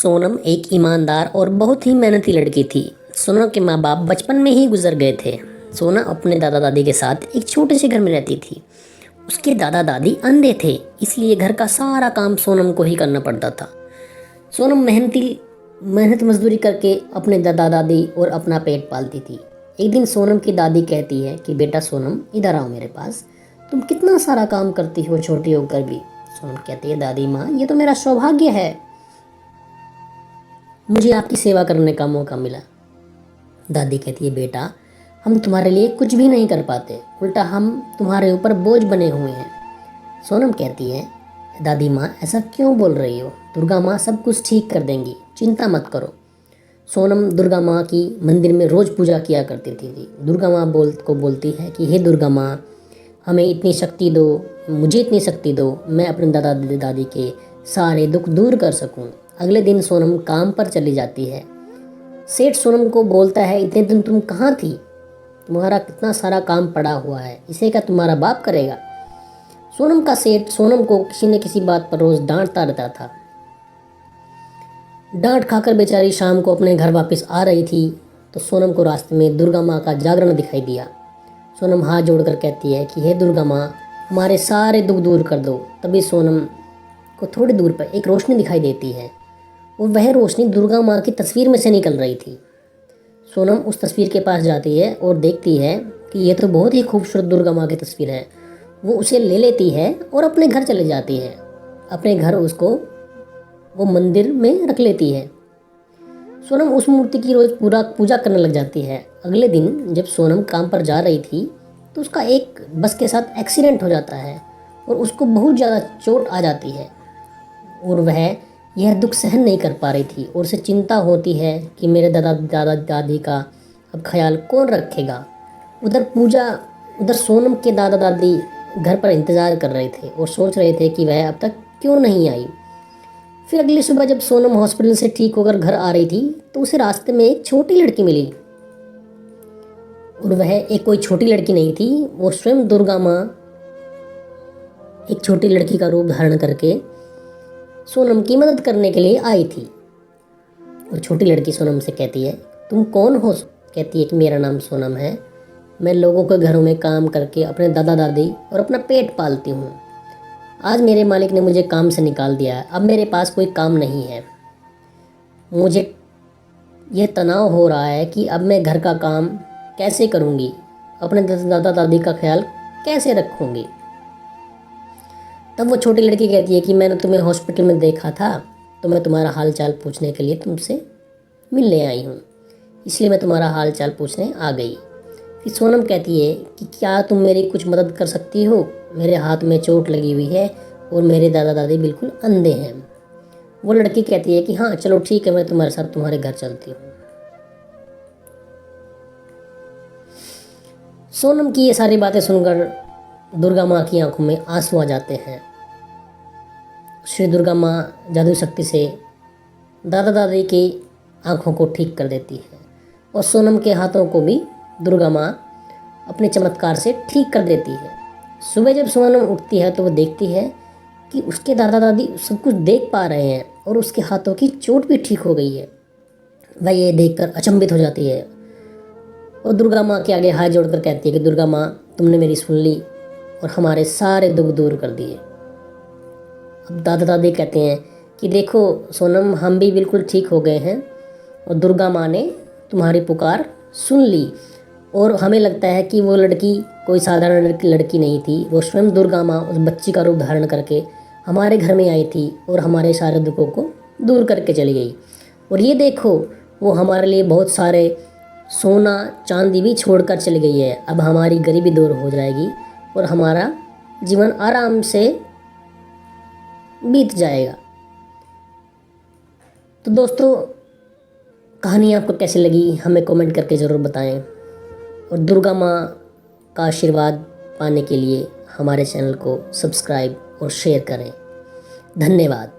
सोनम एक ईमानदार और बहुत ही मेहनती लड़की थी। सोनम के माँ बाप बचपन में ही गुजर गए थे। सोनम अपने दादा दादी के साथ एक छोटे से घर में रहती थी। उसके दादा दादी अंधे थे, इसलिए घर का सारा काम सोनम को ही करना पड़ता था। सोनम मेहनत मजदूरी करके अपने दादा दादी और अपना पेट पालती थी। एक दिन सोनम की दादी कहती है कि बेटा सोनम, इधर आओ मेरे पास, तुम कितना सारा काम करती हो छोटी होकर भी। सोनम कहती है, दादी माँ, ये तो मेरा सौभाग्य है, मुझे आपकी सेवा करने का मौका मिला। दादी कहती है, बेटा, हम तुम्हारे लिए कुछ भी नहीं कर पाते, उल्टा हम तुम्हारे ऊपर बोझ बने हुए हैं। सोनम कहती है, दादी माँ, ऐसा क्यों बोल रही हो? दुर्गा माँ सब कुछ ठीक कर देंगी, चिंता मत करो। सोनम दुर्गा माँ की मंदिर में रोज़ पूजा किया करती थी। दुर्गा माँ बोलती है कि हे दुर्गा माँ, हमें इतनी शक्ति दो, मुझे इतनी शक्ति दो, मैं अपने दादा दादी के सारे दुख दूर कर सकूं। अगले दिन सोनम काम पर चली जाती है। सेठ सोनम को बोलता है, इतने दिन तुम कहाँ थी? तुम्हारा कितना सारा काम पड़ा हुआ है, इसे क्या तुम्हारा बाप करेगा? सोनम का सेठ सोनम को किसी न किसी बात पर रोज डांटता रहता था। डांट खाकर बेचारी शाम को अपने घर वापस आ रही थी तो सोनम को रास्ते में दुर्गा माँ का जागरण दिखाई दिया। सोनम हाथ जोड़कर कहती है कि हे दुर्गा माँ, हमारे सारे दुख दूर कर दो। तभी सोनम को थोड़ी दूर पर एक रोशनी दिखाई देती है और वह रोशनी दुर्गा माँ की तस्वीर में से निकल रही थी। सोनम उस तस्वीर के पास जाती है और देखती है कि यह तो बहुत ही खूबसूरत दुर्गा माँ की तस्वीर है। वो उसे ले लेती है और अपने घर चले जाती है। अपने घर उसको वो मंदिर में रख लेती है। सोनम उस मूर्ति की रोज़ पूरा पूजा करने लग जाती है। अगले दिन जब सोनम काम पर जा रही थी तो उसका एक बस के साथ एक्सीडेंट हो जाता है और उसको बहुत ज़्यादा चोट आ जाती है और वह यह दुख सहन नहीं कर पा रही थी और उसे चिंता होती है कि मेरे दादा दादी का अब ख्याल कौन रखेगा। उधर सोनम के दादा दादी घर पर इंतज़ार कर रहे थे और सोच रहे थे कि वह अब तक क्यों नहीं आई। फिर अगली सुबह जब सोनम हॉस्पिटल से ठीक होकर घर आ रही थी तो उसे रास्ते में एक छोटी लड़की मिली और वह एक कोई छोटी लड़की नहीं थी, वो स्वयं दुर्गा माँ एक छोटी लड़की का रूप धारण करके सोनम की मदद करने के लिए आई थी। और छोटी लड़की सोनम से कहती है, तुम कौन हो? कहती है कि मेरा नाम सोनम है, मैं लोगों के घरों में काम करके अपने दादा दादी और अपना पेट पालती हूँ। आज मेरे मालिक ने मुझे काम से निकाल दिया है, अब मेरे पास कोई काम नहीं है। मुझे यह तनाव हो रहा है कि अब मैं घर का काम कैसे करूँगी, अपने दादा दादी का ख्याल कैसे रखूँगी। तब वो छोटी लड़की कहती है कि मैंने तुम्हें हॉस्पिटल में देखा था तो मैं तुम्हारा हाल चाल पूछने के लिए तुमसे मिलने आई हूँ, इसलिए मैं तुम्हारा हाल चाल पूछने आ गई। फिर सोनम कहती है कि क्या तुम मेरी कुछ मदद कर सकती हो? मेरे हाथ में चोट लगी हुई है और मेरे दादा दादी बिल्कुल अंधे हैं। वो लड़की कहती है कि हाँ चलो ठीक है, मैं तुम्हारे साथ तुम्हारे घर चलती हूँ। सोनम की ये सारी बातें सुनकर दुर्गा माँ की आंखों में आंसू आ जाते हैं। श्री दुर्गा माँ जादू शक्ति से दादा दादी की आंखों को ठीक कर देती है और सोनम के हाथों को भी दुर्गा माँ अपने चमत्कार से ठीक कर देती है। सुबह जब सोनम उठती है तो वो देखती है कि उसके दादा दादी सब कुछ देख पा रहे हैं और उसके हाथों की चोट भी ठीक हो गई है। वह ये देखकर अचंभित हो जाती है और दुर्गा माँ के आगे हाथ जोड़कर कहती है कि दुर्गा माँ, तुमने मेरी सुन ली और हमारे सारे दुख दूर कर दिए। अब दादा दादी कहते हैं कि देखो सोनम, हम भी बिल्कुल ठीक हो गए हैं और दुर्गा माँ ने तुम्हारी पुकार सुन ली और हमें लगता है कि वो लड़की कोई साधारण लड़की नहीं थी, वो स्वयं दुर्गा माँ उस बच्ची का रूप धारण करके हमारे घर में आई थी और हमारे सारे दुखों को दूर करके चली गई। और ये देखो, वो हमारे लिए बहुत सारे सोना चांदी भी छोड़कर चली गई है। अब हमारी गरीबी दूर हो जाएगी और हमारा जीवन आराम से बीत जाएगा। तो दोस्तों, कहानी आपको कैसी लगी हमें कमेंट करके ज़रूर बताएं और दुर्गा माँ का आशीर्वाद पाने के लिए हमारे चैनल को सब्सक्राइब और शेयर करें। धन्यवाद।